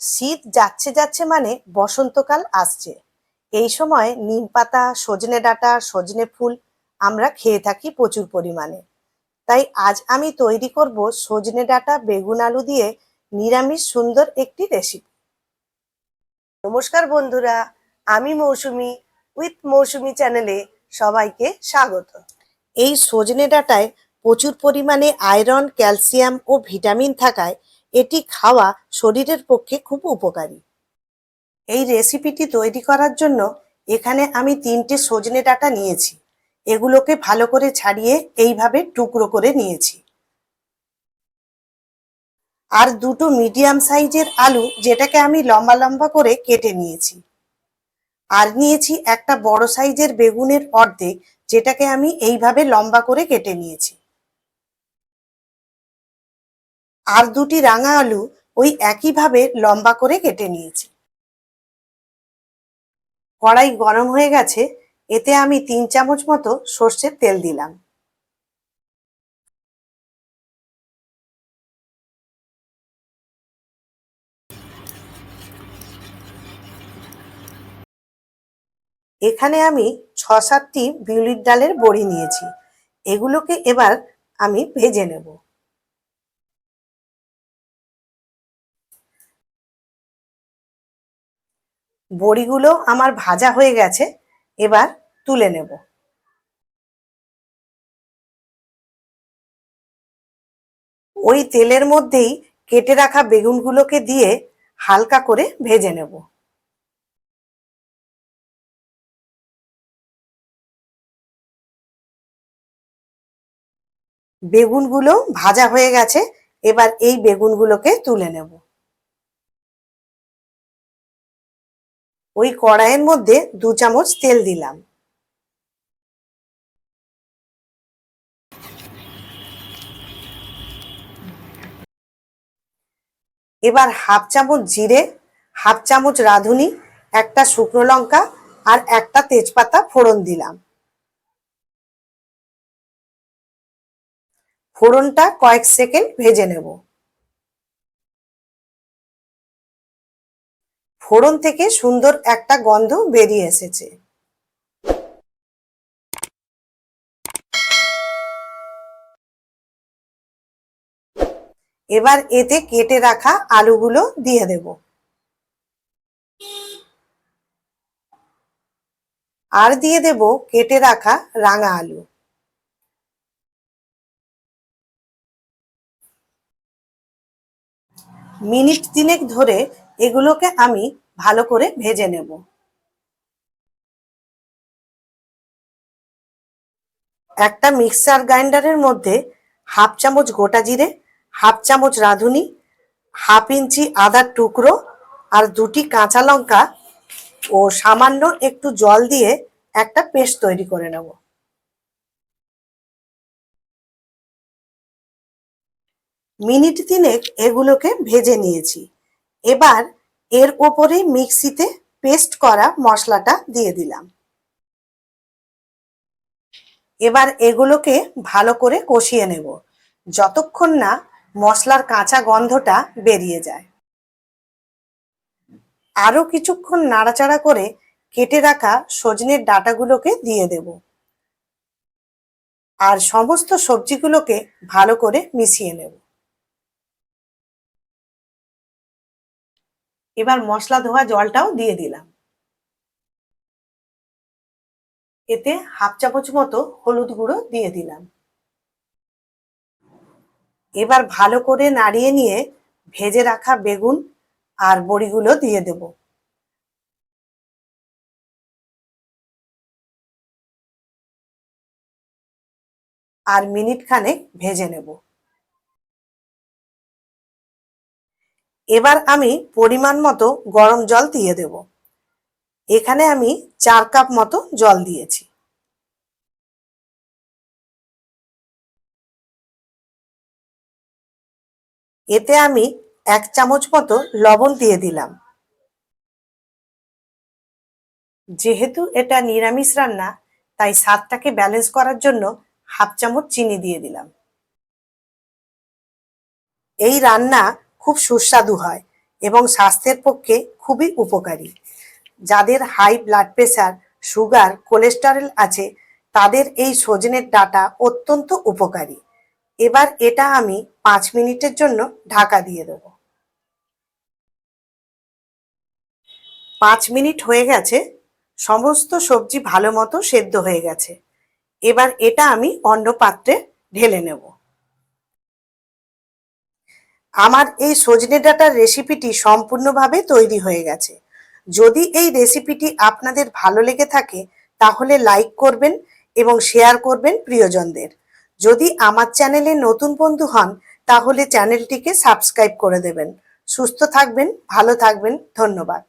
শীত যাচ্ছে যাচ্ছে মানে বসন্তকাল আসছে। এই সময় নিম পাতা, সজনে ডাঁটা, সজনে ফুল আমরা খেয়ে থাকি প্রচুর পরিমাণে। তাই আজ আমি তৈরি করব সজনে ডাঁটা বেগুন আলু দিয়ে নিরামিষ সুন্দর একটি রেসিপি। নমস্কার বন্ধুরা, আমি মৌসুমি উইথ মৌসুমি চ্যানেলে সবাইকে স্বাগত। এই সজনে ডাঁটায় প্রচুর পরিমাণে আয়রন, ক্যালসিয়াম ও ভিটামিন থাকায় এটি খাওয়া শরীরের পক্ষে খুব উপকারী। এই রেসিপিটি তৈরি করার জন্য এখানে আমি 3টে সজনে ডাঁটা নিয়েছি। এগুলোকে ভালো করে ছাড়িয়ে এইভাবে টুকরো করে নিয়েছি। আর 2টো মিডিয়াম সাইজের আলু, যেটাকে আমি লম্বা লম্বা করে কেটে নিয়েছি। আর নিয়েছি একটা বড় সাইজের বেগুনের অর্ধেক, যেটাকে আমি এইভাবে লম্বা করে কেটে নিয়েছি। আর 2টি রাঙা আলু ওই একইভাবে লম্বা করে কেটে নিয়েছি। কড়াই গরম হয়ে গেছে, এতে আমি 3 চামচ মতো সর্ষের তেল দিলাম। এখানে আমি 6-7টি বিউলির ডালের বড়ি নিয়েছি। এগুলোকে এবার আমি ভেজে নেব। বড়িগুলো আমার ভাজা হয়ে গেছে, এবার তুলে নেব। ওই তেলের মধ্যেই কেটে রাখা বেগুনগুলোকে দিয়ে হালকা করে ভেজে নেব। বেগুনগুলো ভাজা হয়ে গেছে, এবার এই বেগুনগুলোকে তুলে নেব। ওই কড়াইয়ের মধ্যে 2 চামচ তেল দিলাম। এবার হাফ চামচ জিরে, হাফ চামচ রাঁধুনি, একটা শুকনো লঙ্কা আর একটা তেজপাতা ফোড়ন দিলাম। ফোড়নটা কয়েক সেকেন্ড ভেজে নেব। ফোড়ন থেকে সুন্দর একটা গন্ধ বেরিয়ে এসেছে। এবার এতে কেটে রাখা আলুগুলো দিয়ে দেব। আর দিয়ে দেব কেটে রাখা রাঙা আলু। মিনিট 3 ধরে এগুলোকে আমি ভালো করে ভেজে নেব। একটা মিক্সার গ্রাইন্ডারের মধ্যে হাফ চামচ গোটা জিরে, হাফ চামচ রাঁধুনি, হাফ ইঞ্চি আদার টুকরো আর 2টি কাঁচা লঙ্কা ও সামান্য একটু জল দিয়ে একটা পেস্ট তৈরি করে নেব। মিনিট 3 এগুলোকে ভেজে নিয়েছি। এবার এর ওপরে মিক্সিতে পেস্ট করা মশলাটা দিয়ে দিলাম। এবার এগুলোকে ভালো করে কষিয়ে নেব, যতক্ষণ না মশলার কাঁচা গন্ধটা বেরিয়ে যায়। আরো কিছুক্ষণ নাড়াচাড়া করে কেটে রাখা সজনের ডাঁটাগুলোকে দিয়ে দেব। আর সমস্ত সবজিগুলোকে ভালো করে মিশিয়ে নেব। এবার মশলা ধোয়া জলটাও দিয়ে দিলাম। এতে হাফ চামচ মতো হলুদ গুঁড়ো দিয়ে দিলাম। এবার ভালো করে নাড়িয়ে নিয়ে ভেজে রাখা বেগুন আর বড়িগুলো দিয়ে দেব। আর মিনিট খানেক ভেজে নেব। এবার আমি পরিমাণ মতো গরম জল দিয়ে দেব। এখানে আমি 4 কাপ মতো জল দিয়েছি। এতে আমি 1 চামচ মতো লবণ দিয়ে দিলাম। যেহেতু এটা নিরামিষ রান্না, তাই স্বাদটাকে ব্যালেন্স করার জন্য হাফ চামচ চিনি দিয়ে দিলাম। এই রান্না খুব সুস্বাদু হয়। এবং স্বাস্থ্যের পক্ষে খুবই উপকারী। যাদের high blood pressure, sugar, cholesterol আছে তাদের এই সজনের ডাঁটা অত্যন্ত উপকারী। এবার এটা আমি 5 মিনিটের জন্য ঢাকা দিয়ে দেবো। 5 মিনিট হয়ে গেছে, সমস্ত সবজি ভালো মতো সেদ্ধ হয়ে গেছে। এবার এটা আমি অন্য পাত্রে ঢেলে নেব। আমার এই সজনে ডাঁটার রেসিপিটি সম্পূর্ণভাবে তৈরি হয়ে গেছে। যদি এই রেসিপিটি আপনাদের ভালো লেগে থাকে তাহলে লাইক করবেন এবং শেয়ার করবেন প্রিয়জনদের। যদি আমার চ্যানেলে নতুন বন্ধু হন তাহলে চ্যানেলটিকে সাবস্ক্রাইব করে দেবেন। সুস্থ থাকবেন, ভালো থাকবেন, ধন্যবাদ।